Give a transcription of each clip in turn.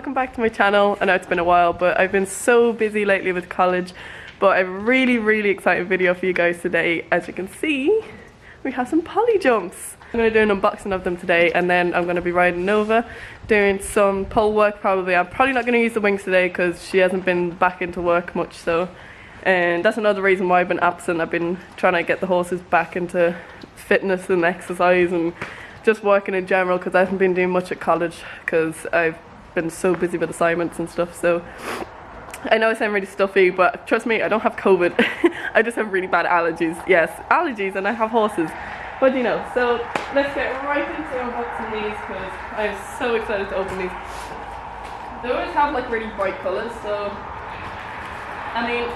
welcome back to my channel. I know it's been a while, but I've been so busy lately with college, but I have a really exciting video for you guys today. As you can see, we have some Polyjumps. I'm going to do an unboxing of them today, and then I'm going to be riding Nova, doing some pole work probably. I'm probably not going to use the wings today because she hasn't been back into work much, so and that's another reason why I've been absent. I've been trying to get the horses back into fitness and exercise and just working in general, because I haven't been doing much at college because I've been so busy with assignments and stuff. So I know I sound really stuffy, but trust me, I don't have COVID. I just have really bad allergies. Yes, allergies, and I have horses. What do you know? So let's get right into unboxing these because I'm so excited to open these. They always have like really bright colours, so I mean,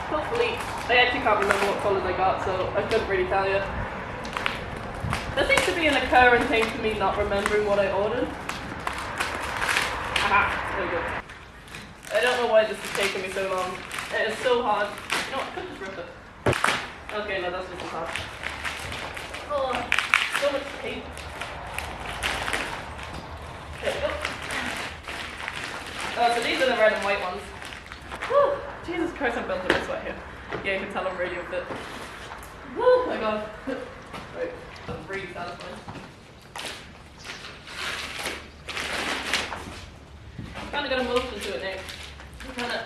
hopefully, I actually can't remember what colours I got, so I couldn't really tell you. There seems to be an occurring thing to me not remembering what I ordered. Aha, there we go. I don't know why this is taking me so long. It is so hard. You know what, I could just rip it. Okay, no, that's just as hard. Oh, so much tape. There we go. Oh, so these are the red and white ones. Whew, Jesus Christ, I'm built in this way here. Yeah, you can tell I'm really fit. Oh my god. Right, that's really satisfying. I'm kind of got a motion to it now. I'm kind of,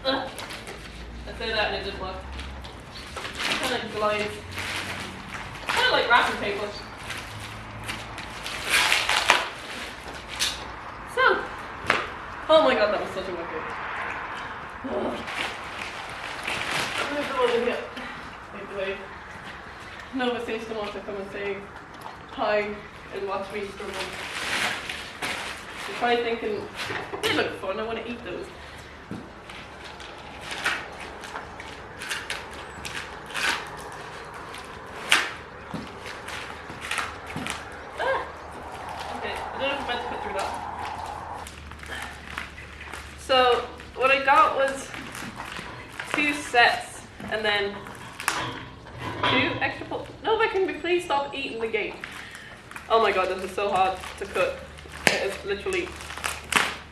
I say that and it didn't work. Kind of glides. Kind of like wrapping paper. So, oh my god, that was such a wicked. I'm gonna go over here. Take the way. Nova seems to want to come and say hi and watch me struggle. I'm probably thinking, they look fun, I want to eat those. So what I got was 2 sets and then 2 extra poles. No, can we please stop eating the gate? Oh my god, this is so hard to cut. It is literally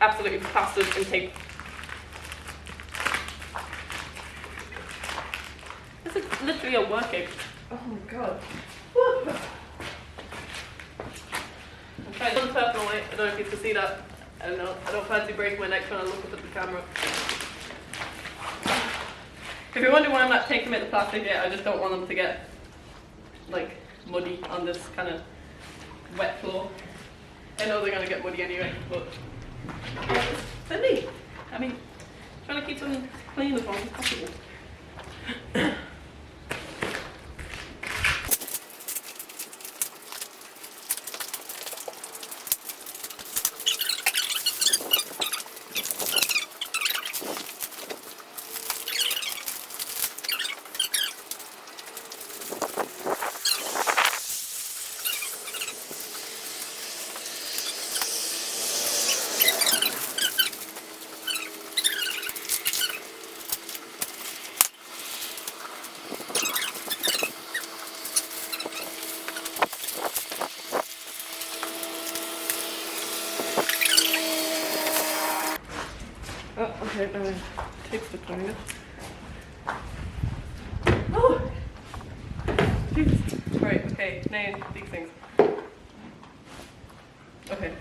absolutely plastered in tape. This is literally a workout. Oh my god. Woo. I'm trying to do the personal way. I don't know if you can see that. I don't know. I don't fancy breaking my neck trying to look up at the camera. If you're wondering why I'm not taking out the plastic yet, I just don't want them to get like muddy on this kind of wet floor. I know they're going to get muddy anyway, but it's neat. I mean, trying to keep them clean as long as possible. Oh, okay, now it takes the time. Oh! Jesus. Right, okay, now these things. Okay.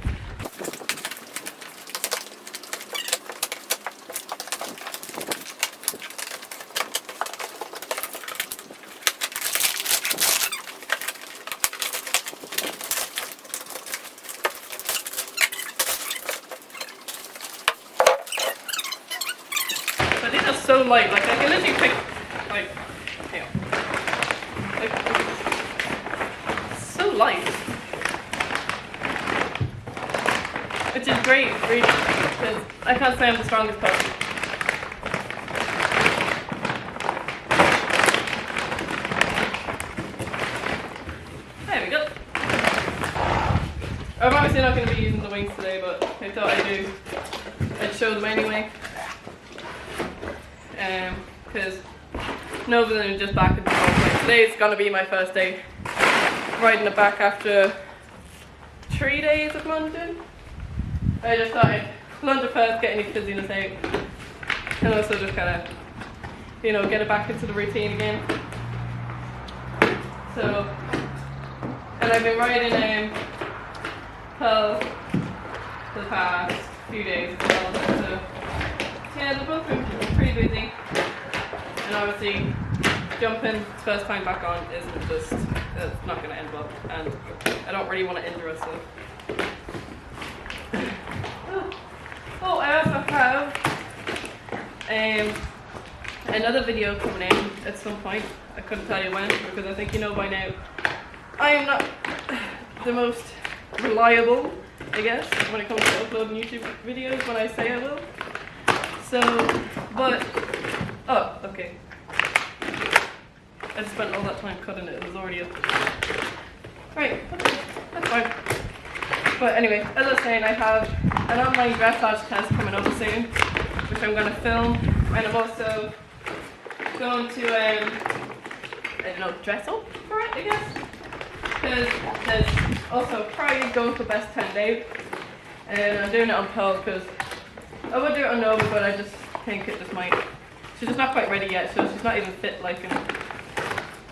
So light, like I can literally pick, like, hang on. Like, so light. Which is great, really, because I can't say I'm the strongest person. There we go. I'm obviously not going to be using the wings today, but I thought I'd show them anyway. Because Nova is just back in the place. Today is going to be my first day riding it back after 3 days of London. I just thought I'd lunge it first, get any fizziness out, and also just kind of, you know, get it back into the routine again. So, and I've been riding Pearl for the past few days as well, so yeah, they've both been pretty busy, and obviously jumping first time back on isn't just, it's not going to end well, and I don't really want to injure us, so. Oh, I also have another video coming in at some point. I couldn't tell you when, because I think you know by now I am not the most reliable, I guess, when it comes to uploading YouTube videos when I say I will. So, but, oh, okay. I just spent all that time cutting it, it was already up. Right, that's fine. But anyway, as I was saying, I have an online dressage test coming up soon, which I'm going to film, and I'm also going to, I don't know, dress up for it, I guess. Because there's also Pride going for best 10 days, and I'm doing it on Pearl because I would do it on Nova, but I just think it just might. She's just not quite ready yet, so she's not even fit like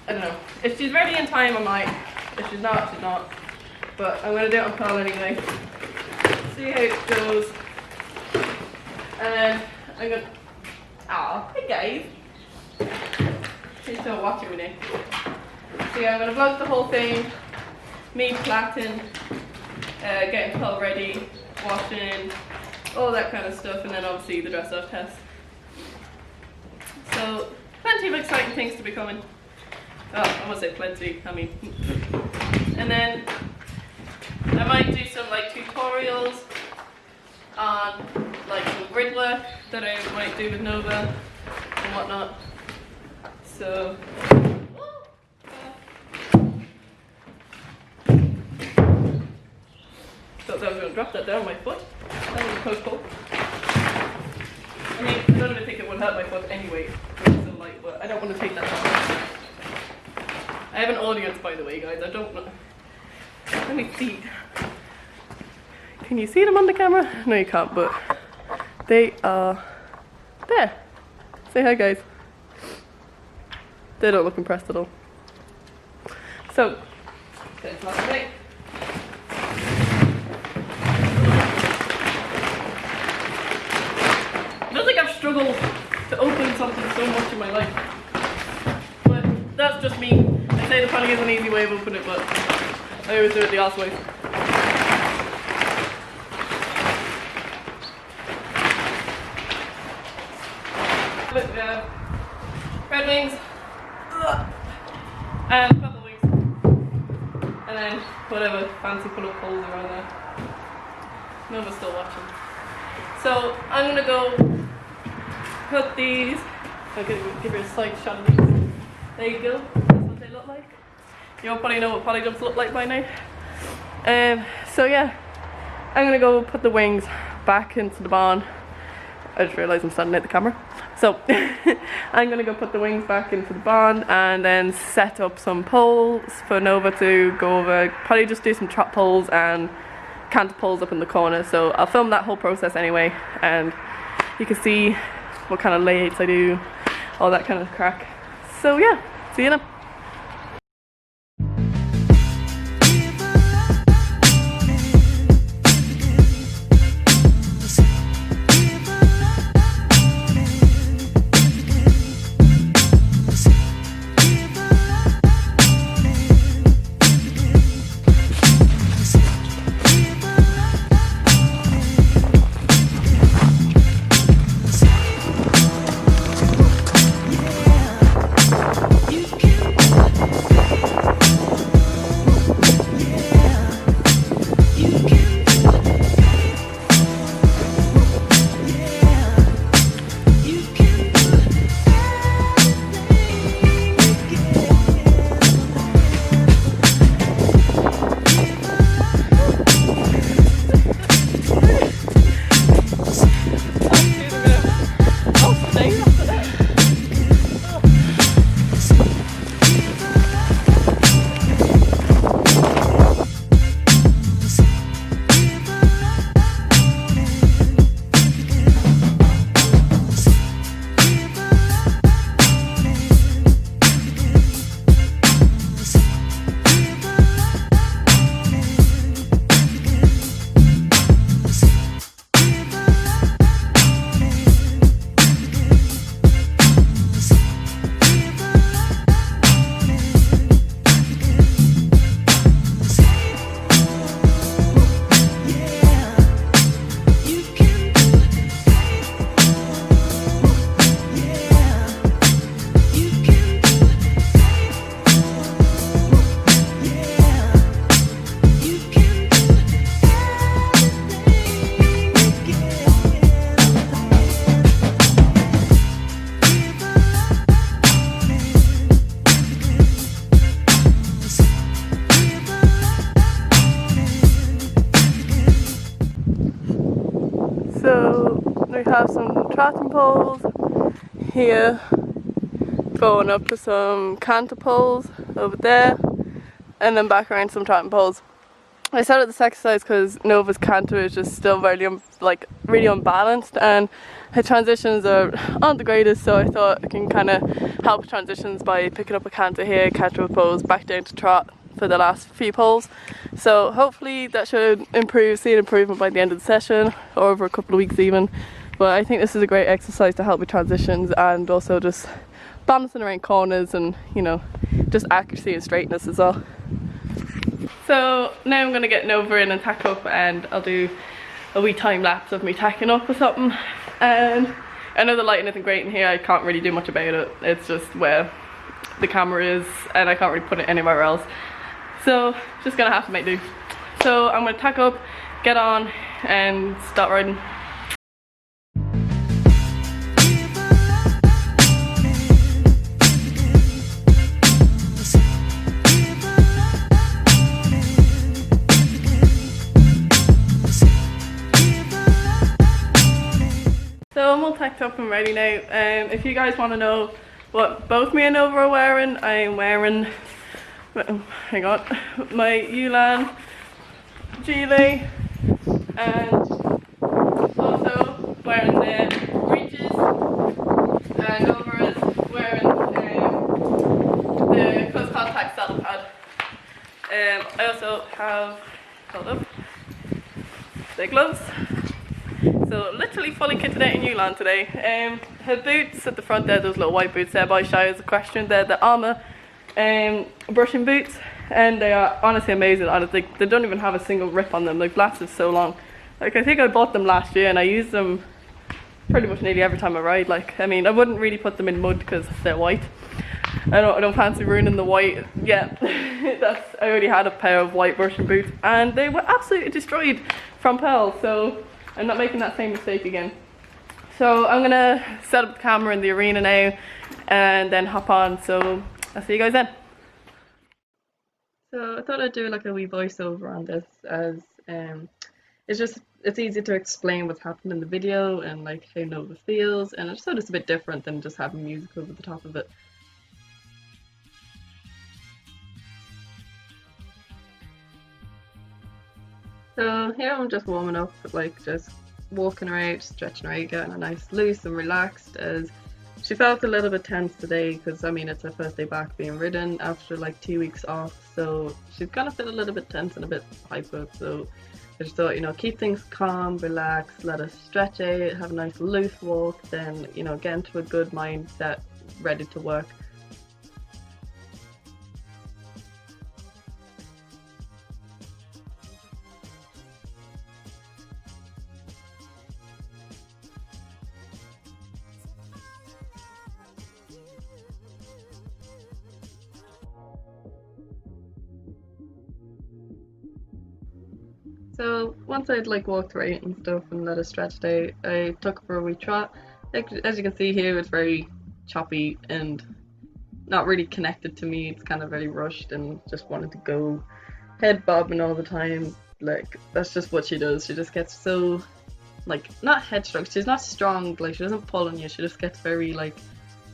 I don't know. If she's ready in time, I might. If she's not, she's not. But I'm going to do it on Pearl anyway. See how it goes. And then I'm going to... Aw, hey guys. She's still watching me. So yeah, I'm going to vlog the whole thing. Me plaiting, getting Pearl ready, washing, all that kind of stuff. And then obviously the dressage test. So, plenty of exciting things to be coming. Oh, I must say plenty, I mean. And then I might do some like tutorials on like some grid work that I might do with Nova and whatnot. So thought I was going to drop that down my foot. That was a close call. I mean, I don't even think it would hurt my foot anyway, because it's so light, but I don't want to take that off. I have an audience, by the way, guys. I don't know. Let me see. Can you see them on the camera? No, you can't, but they are there. Say hi, guys. They don't look impressed at all. So, that's last night. I don't think I've struggled to open something so much in my life. But that's just me. I say there probably is an easy way of opening it, but I always do it the arse way. Red wings, and purple wings, and then whatever fancy colour poles around there. Nova's still watching. So I'm gonna go put these. I'll give you a slight shot of these. There you go. That's what they look like. You all probably know what Polyjumps look like by now. So yeah, I'm gonna go put the wings back into the barn. I just realised I'm standing at the camera. So I'm gonna go put the wings back into the barn and then set up some poles for Nova to go over. Probably just do some trap poles and canter poles up in the corner. So I'll film that whole process anyway, and you can see what kind of layouts I do, all that kind of crack. So yeah, see you now. You can we have some trotting poles here, going up to some canter poles over there, and then back around some trotting poles. I started this exercise because Nova's canter is just still very really unbalanced, and her transitions are aren't the greatest, so I thought I can kind of help transitions by picking up a canter here, canter with poles, back down to trot for the last few poles. So hopefully that should see an improvement by the end of the session, or over a couple of weeks even. But I think this is a great exercise to help with transitions, and also just balancing around corners, and you know, just accuracy and straightness as well. So now I'm going to get Nova in and tack up, and I'll do a wee time lapse of me tacking up or something. And I know the lighting isn't great in here, I can't really do much about it, it's just where the camera is and I can't really put it anywhere else. So just gonna have to make do. So I'm going to tack up, get on and start riding. So I'm all tacked up and ready now. If you guys want to know what both me and Nova are wearing, I'm wearing, hang on, my UHLAN gilet, and also wearing the breeches, and Nova is wearing the close contact saddle pad. I also have, hold up, the gloves. So literally fully kitted out in UHLAN today. Her boots at the front there, those little white boots there by Shire's Equestrian, they're the armour brushing boots, and they are honestly amazing. Honestly, they don't even have a single rip on them, they've lasted so long. Like, I think I bought them last year and I use them pretty much nearly every time I ride. Like, I mean, I wouldn't really put them in mud because they're white. I don't fancy ruining the white yet. I already had a pair of white brushing boots and they were absolutely destroyed from Pearl, so I'm not making that same mistake again. So I'm gonna set up the camera in the arena now and then hop on, so I'll see you guys then. So I thought I'd do like a wee voiceover on this, as it's easy to explain what's happened in the video and like how Nova feels, and I just thought it's a bit different than just having music over the top of it. So here I'm just warming up, like just walking around, stretching around, getting a nice loose and relaxed, as she felt a little bit tense today because I mean it's her first day back being ridden after like 2 weeks off, so she's gonna feel a little bit tense and a bit hyper. So I just thought, you know, keep things calm, relax, let her stretch out, have a nice loose walk, then, you know, get into a good mindset, ready to work. So once I'd like walked right and stuff and let it stretch out, I took her for a wee trot. Like, as you can see here, it's very choppy and not really connected to me. It's kind of very rushed and just wanted to go, head bobbing all the time. Like, that's just what she does. She just gets so, like, not headstrong. She's not strong. Like, she doesn't pull on you. She just gets very like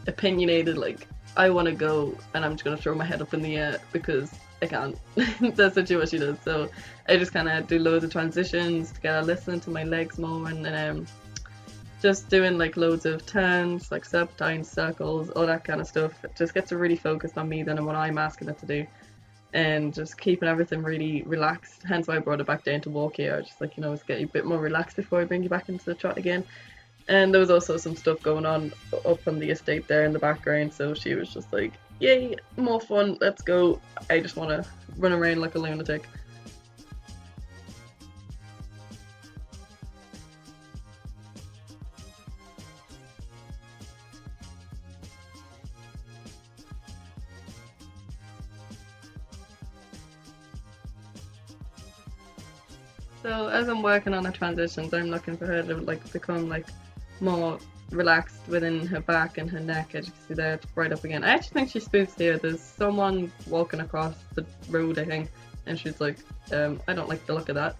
opinionated. Like, I want to go and I'm just gonna throw my head up in the air because I can't. That's literally what she does. So I just kind of do loads of transitions to get her listening to my legs more, and just doing like loads of turns, like serpentines, circles, all that kind of stuff. It just gets her really focused on me then and what I'm asking it to do, and just keeping everything really relaxed. Hence why I brought it back down to walk here. Just like, you know, let's get you a bit more relaxed before I bring you back into the trot again. And there was also some stuff going on up on the estate there in the background, so she was just like, yay, more fun, let's go. I just want to run around like a lunatic. So as I'm working on the transitions, I'm looking for her to like become like more relaxed within her back and her neck. As you can see there, it's right up again. I actually think she spoofs here. There's someone walking across the road, I think, and she's like, I don't like the look of that.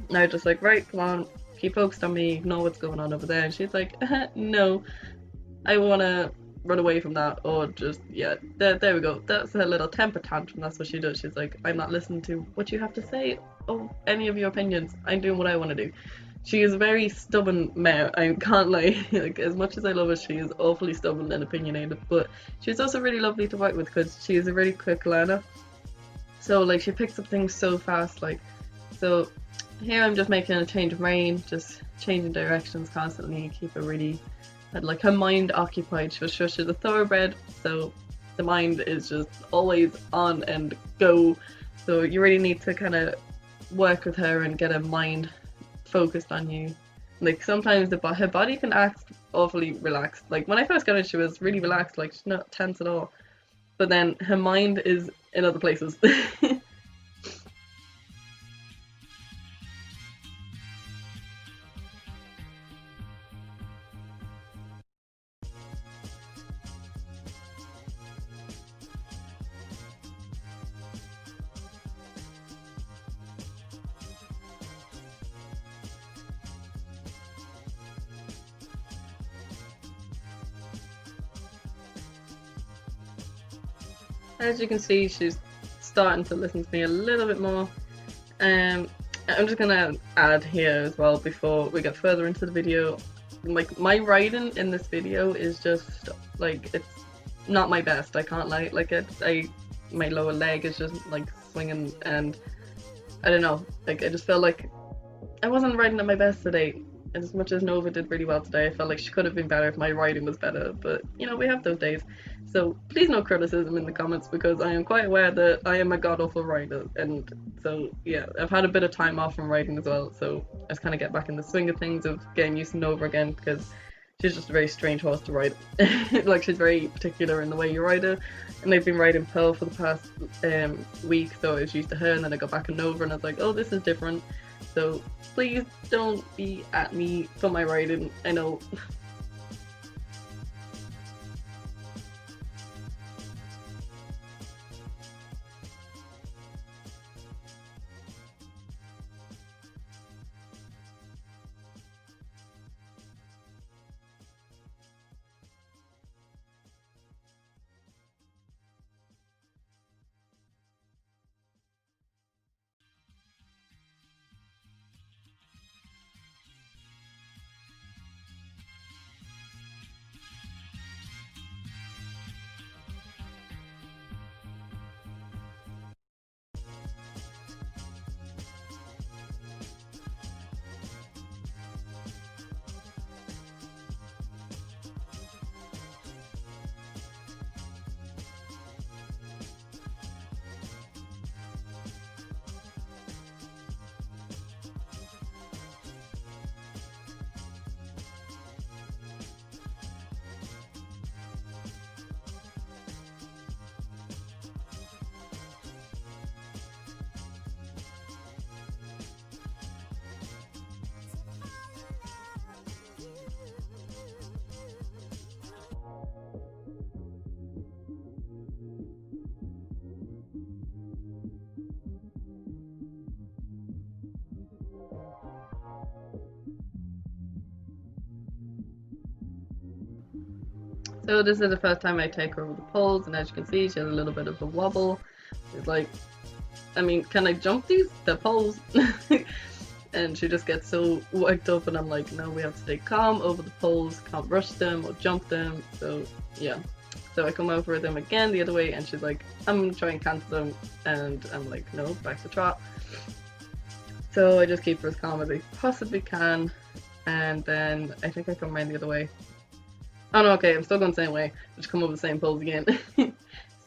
Now just like, right, come on, keep focused on me, know what's going on over there. And she's like, no, I want to run away from that, or just, yeah, there we go. That's a little temper tantrum. That's what she does. She's like, I'm not listening to what you have to say, or any of your opinions. I'm doing what I want to do. She is a very stubborn mare, I can't lie. Like, as much as I love her, she is awfully stubborn and opinionated, but she's also really lovely to fight with because she is a really quick learner. So like, she picks up things so fast. Like, so here I'm just making a change of rein, just changing directions constantly, keep her really, like, her mind occupied. She's a thoroughbred, so the mind is just always on and go. So you really need to kind of work with her and get her mind focused on you. Like, sometimes her body can act awfully relaxed. Like, when I first got her, she was really relaxed, like, she's not tense at all. But then her mind is in other places. As you can see, she's starting to listen to me a little bit more. I'm just gonna add here as well before we get further into the video. Like, my riding in this video is just, like, it's not my best, I can't lie. Like, my lower leg is just, like, swinging, and I don't know, like, I just felt like I wasn't riding at my best today. As much as Nova did really well today, I felt like she could have been better if my riding was better, but, you know, we have those days. So please no criticism in the comments, because I am quite aware that I am a god-awful rider, and so, yeah, I've had a bit of time off from riding as well, so I just kind of get back in the swing of things, of getting used to Nova again, because she's just a very strange horse to ride. Like, she's very particular in the way you ride her, and I've been riding Pearl for the past week, so I was used to her, and then I got back on Nova, and I was like, oh, this is different. So please don't be at me for my riding, I know. So this is the first time I take her over the poles, and as you can see, she has a little bit of a wobble. It's like, I mean, can I jump the poles? And she just gets so worked up, and I'm like, no, we have to stay calm over the poles, can't rush them or jump them. So yeah, so I come over them again the other way, and she's like, I'm gonna try and cancel them, and I'm like, no, back to trot. So I just keep her as calm as I possibly can, and then I think I come around the other way. Oh no, okay, I'm still going the same way. Just come over the same poles again.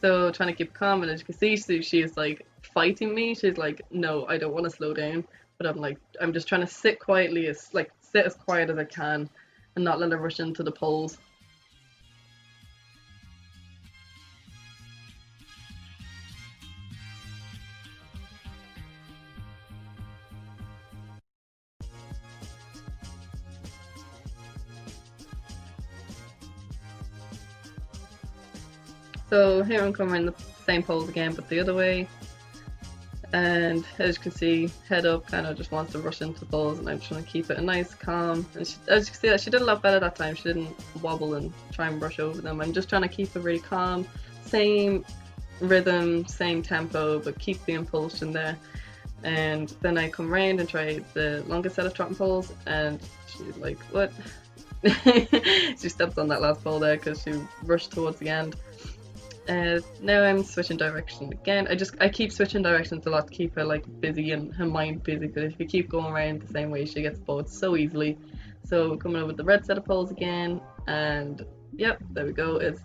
So trying to keep calm, and as you can see, she's like fighting me. She's like, no, I don't want to slow down. But I'm like, I'm just trying to sit quietly, sit as quiet as I can, and not let her rush into the poles. So here I'm coming the same poles again, but the other way. And as you can see, head up, kind of just wants to rush into balls, and I'm trying to keep it a nice calm. And she, as you can see, she did a lot better that time. She didn't wobble and try and brush over them. I'm just trying to keep it really calm, same rhythm, same tempo, but keep the impulsion there. And then I come round and try the longest set of trotting poles, and she's like, what? She stepped on that last pole there because she rushed towards the end. Now I'm switching direction again. I keep switching directions a lot to keep her like busy and her mind busy, because if you keep going around the same way, she gets bored so easily. So coming over with the red set of poles again, and yep, there we go. It's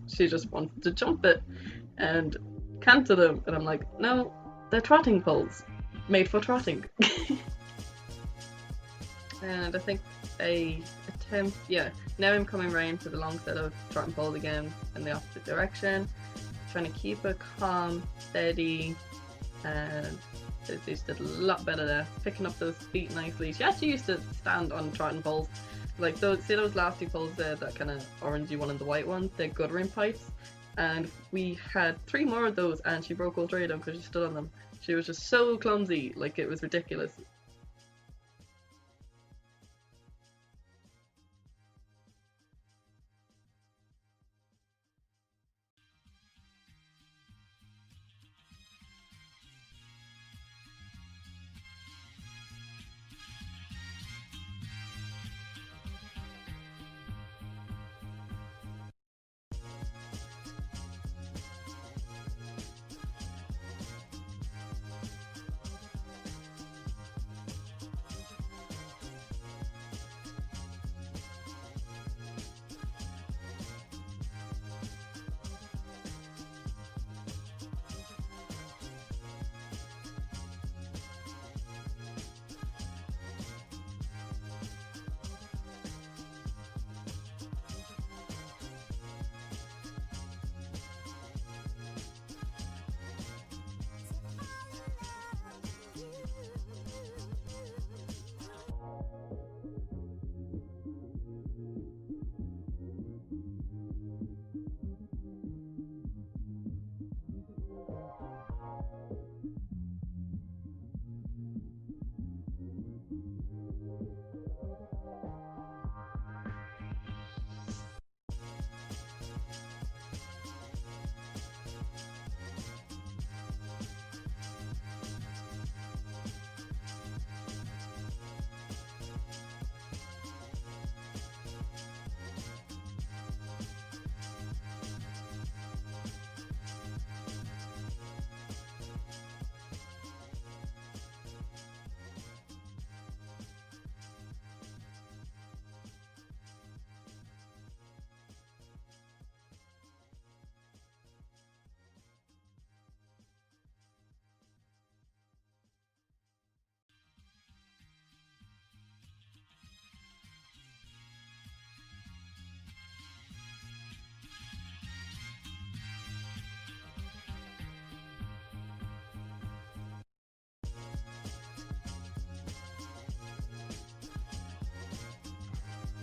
she just wanted to jump it and canter them, and I'm like, no, they're trotting poles, made for trotting. And I think I attempt, yeah, now I'm coming round to the long set of trotting poles again in the opposite direction, trying to keep her calm, steady, and she did a lot better there, picking up those feet nicely. She actually used to stand on trotting poles, like those, see those last two poles there, that kind of orangey one and the white one, they're guttering pipes, and we had 3 more of those, and she broke all 3 of them because she stood on them. She was just so clumsy, like it was ridiculous.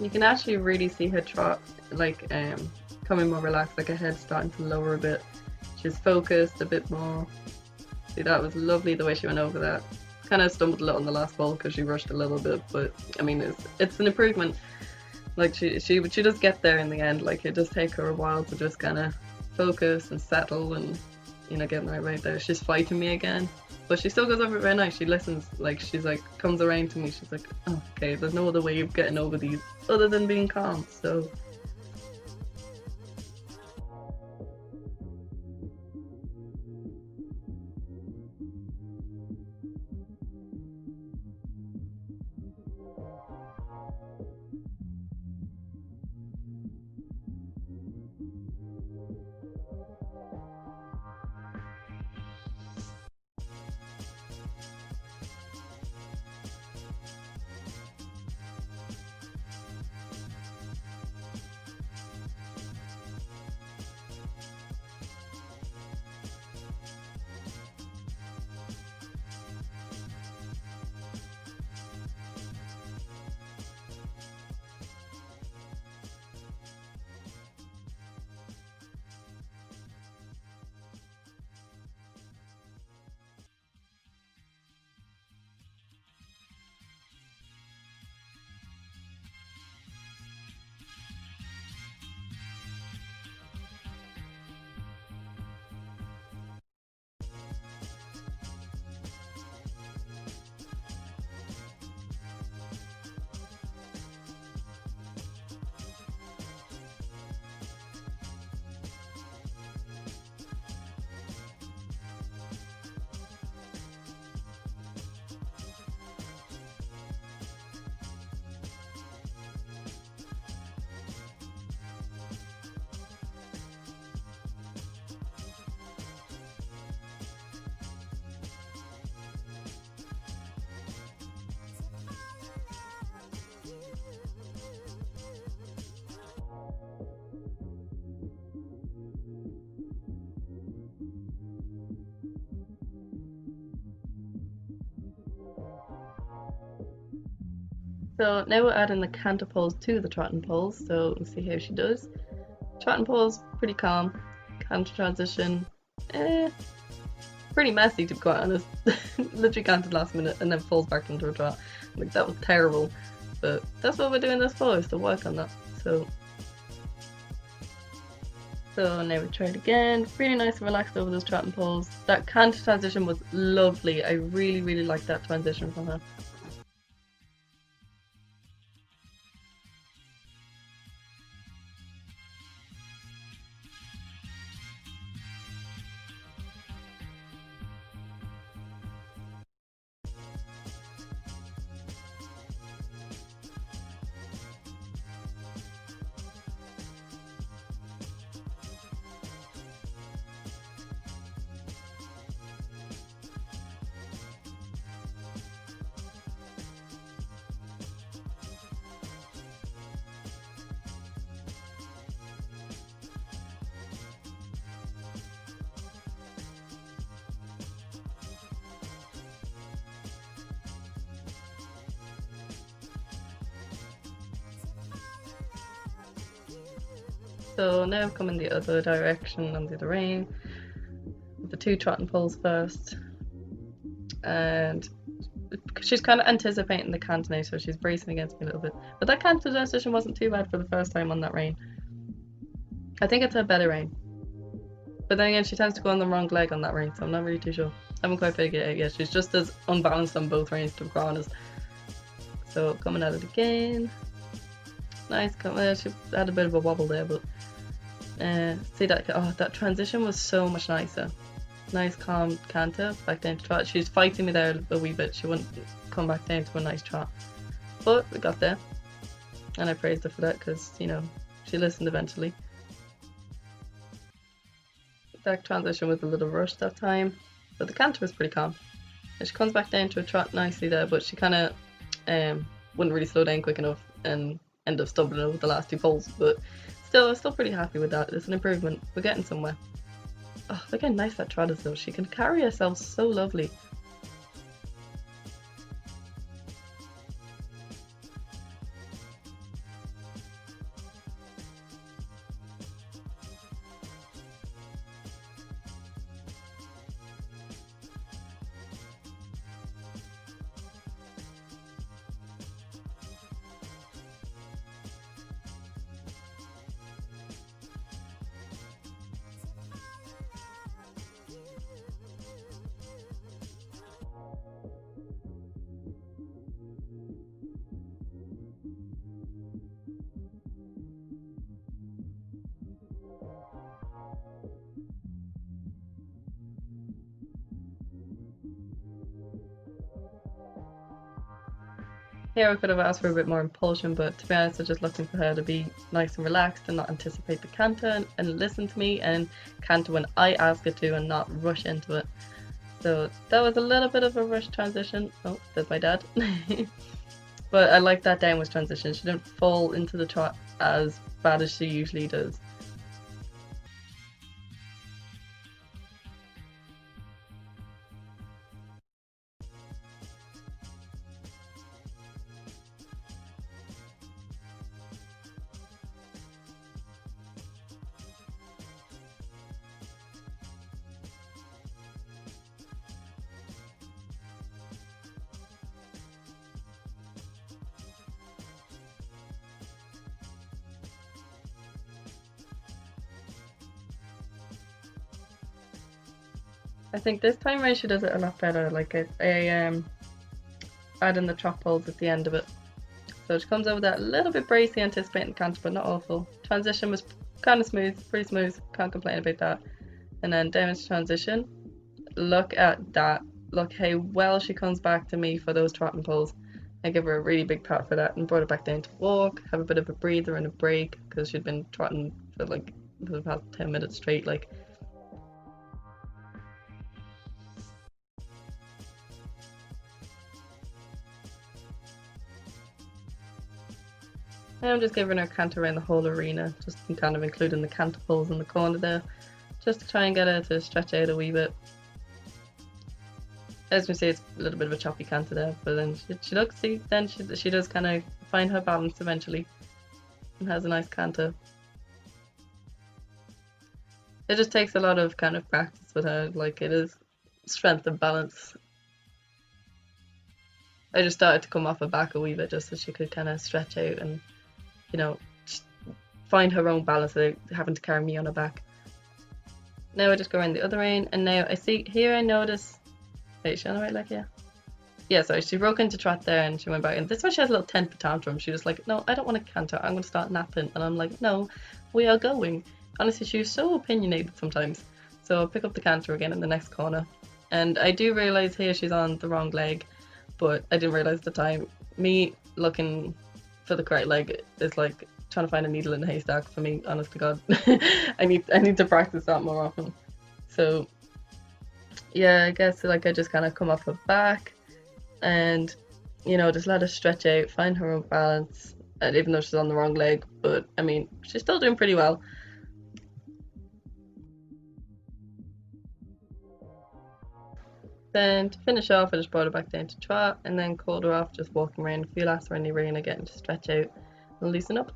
You can actually really see her trot, like coming more relaxed, like her head starting to lower a bit. She's focused a bit more. See, that was lovely the way she went over that. Kind of stumbled a little on the last ball because she rushed a little bit, but I mean, it's an improvement. Like she does get there in the end. Like it does take her a while to just kind of focus and settle and, you know, get right there. She's fighting me again, but she still goes over it very nice. She listens, like she's like comes around to me. She's like, oh, okay, there's no other way of getting over these other than being calm. So So now we're adding the canter pose to the trotting pose, so we'll see how she does. Trotting pose, pretty calm. Canter transition, pretty messy to be quite honest. Literally canted last minute and then falls back into a trot. Like, that was terrible. But that's what we're doing this for, is to work on that. So now we try it again. Really nice and relaxed over this trotting pose. That canter transition was lovely. I really, really liked that transition from her. So now I've come in the other direction on the other rein, with the two trotting poles first, and she's kind of anticipating the canter now, so she's bracing against me a little bit. But that canter transition wasn't too bad for the first time on that rein. I think it's a better rein. But then again, she tends to go on the wrong leg on that rein, so I'm not really too sure. I haven't quite figured it out yet. She's just as unbalanced on both reins, to be quite honest. So coming at it again. Nice, she had a bit of a wobble there, but see that, that transition was so much nicer. Nice calm canter, back down to trot. She's fighting me there a wee bit, she wouldn't come back down to a nice trot. But we got there, and I praised her for that, because, you know, she listened eventually. That transition was a little rushed that time, but the canter was pretty calm. And she comes back down to a trot nicely there, but she kind of wouldn't really slow down quick enough and end up stumbling over the last two poles. But still, I'm still pretty happy with that. It's an improvement. We're getting somewhere. Oh, look how nice that trot is though. She can carry herself so lovely. Here I could have asked for a bit more impulsion, but to be honest, I'm just looking for her to be nice and relaxed and not anticipate the canter and listen to me and canter when I ask her to and not rush into it. So that was a little bit of a rush transition. Oh, there's my dad. But I like that downwards transition. She didn't fall into the trot as bad as she usually does. I think this time around she does it a lot better. Like I add in the trot poles at the end of it. So she comes over that a little bit bracy, anticipating the canter, but not awful. Transition was kind of smooth, pretty smooth, can't complain about that. And then down into transition. Look at that. Look how well she comes back to me for those trotting poles. I give her a really big pat for that and brought her back down to walk, have a bit of a breather and a break, because she'd been trotting for like the past 10 minutes straight. Like, now I'm just giving her a canter around the whole arena, just kind of including the canter poles in the corner there, just to try and get her to stretch out a wee bit. as we say, it's a little bit of a choppy canter there, but then she looks, see, then she does kind of find her balance eventually and has a nice canter. It just takes a lot of kind of practice with her, like it is strength and balance. I just started to come off her back a wee bit just so she could kind of stretch out and, you know, find her own balance without having to carry me on her back. Now I just go around the other end, and now I see here, I notice, wait, is she on the right leg? Yeah, sorry, she broke into trot there and she went back, and this one she has a little temper tantrum. She was like, no, I don't want to canter, I'm going to start napping. And I'm like, no, we are going. Honestly, she was so opinionated sometimes. So I'll pick up the canter again in the next corner. And I do realise here she's on the wrong leg, but I didn't realise at the time. Me looking for the correct leg is like trying to find a needle in a haystack for me, honest to God. I need to practice that more often. So yeah, I guess like I just kind of come off her back and, you know, just let her stretch out, find her own balance, and even though she's on the wrong leg, but I mean, she's still doing pretty well. Then to finish off, I just brought her back down to trot and then called her off, just walking around. If you ask her any rain, again, to stretch out and loosen up.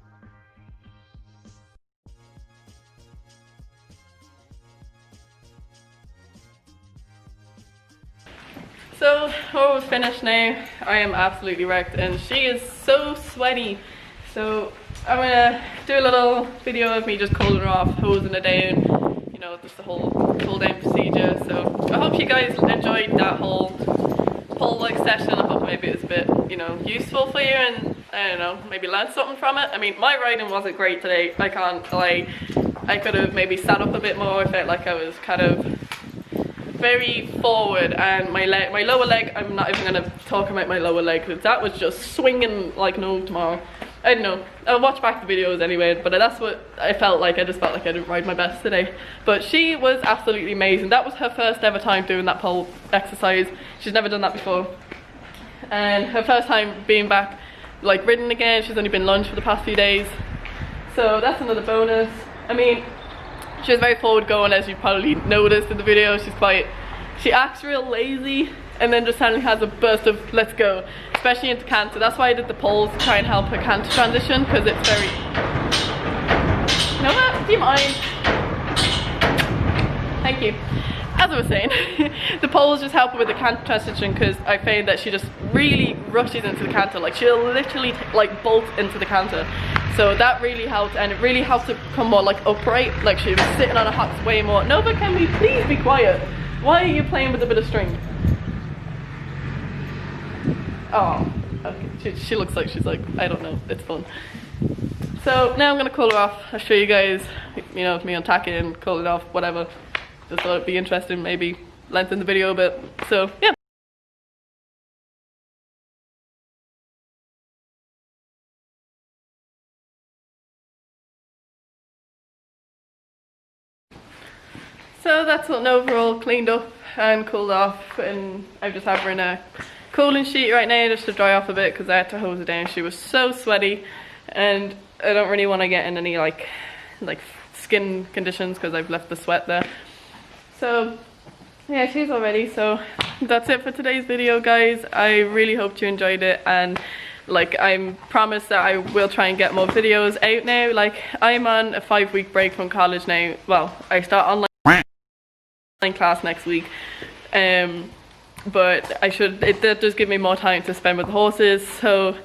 So we're almost finished now. I am absolutely wrecked and she is so sweaty. So I'm gonna do a little video of me just cooling her off, hosing her down, you know, just the whole cool down procedure. So I hope you guys enjoyed that whole Polework session. I hope maybe it was a bit, you know, useful for you and I don't know, maybe learn something from it. I mean, my riding wasn't great today. I can't lie. I could have maybe sat up a bit more. I felt like I was kind of very forward, and my lower leg, I'm not even going to talk about my lower leg because that was just swinging like no tomorrow. I don't know, I'll watch back the videos anyway, but that's what I felt like. I just felt like I didn't ride my best today, but she was absolutely amazing. That was her first ever time doing that pole exercise. She's never done that before, and her first time being back like ridden again. She's only been lunch for the past few days, so that's another bonus. I mean, she was very forward going, as you probably noticed in the video. She acts real lazy and then just suddenly has a burst of let's go, especially into canter. That's why I did the poles to try and help her canter transition, because it's very... No, Matt, do you mind? Thank you. As I was saying, the poles just help her with the canter transition, because I find that she just really rushes into the canter. Like she'll literally like bolt into the canter. So that really helped, and it really helps to become more like upright. Like she was sitting on her hops way more. Nova, can we please be quiet? Why are you playing with a bit of string? Oh, okay. She looks like she's like, I don't know, it's fun. So now I'm gonna call her off. I'll show you guys, you know, me untacking, call it off, whatever. Just thought it'd be interesting, maybe lengthen the video a bit. So yeah. So that's what Nova all cleaned up and cooled off, and I just have her in a cooling sheet right now just to dry off a bit because I had to hose her down. She was so sweaty, and I don't really want to get in any like skin conditions because I've left the sweat there. So yeah, she's all ready. So that's it for today's video, guys. I really hope you enjoyed it, and like I promise that I will try and get more videos out now. Like I'm on a 5-week break from college now. Well, I start online class next week, but that does give me more time to spend with the horses. So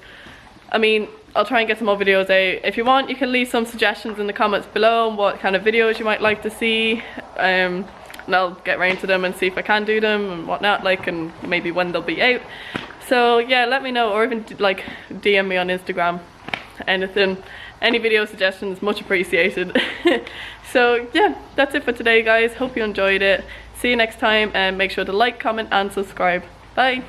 I mean, I'll try and get some more videos out. If you want, you can leave some suggestions in the comments below on what kind of videos you might like to see, and I'll get around to them and see if I can do them and whatnot, like, and maybe when they'll be out. So yeah, let me know, or even like DM me on Instagram. Anything, any video suggestions, much appreciated. So yeah, that's it for today, guys. Hope you enjoyed it. See you next time, and make sure to like, comment and subscribe. Bye.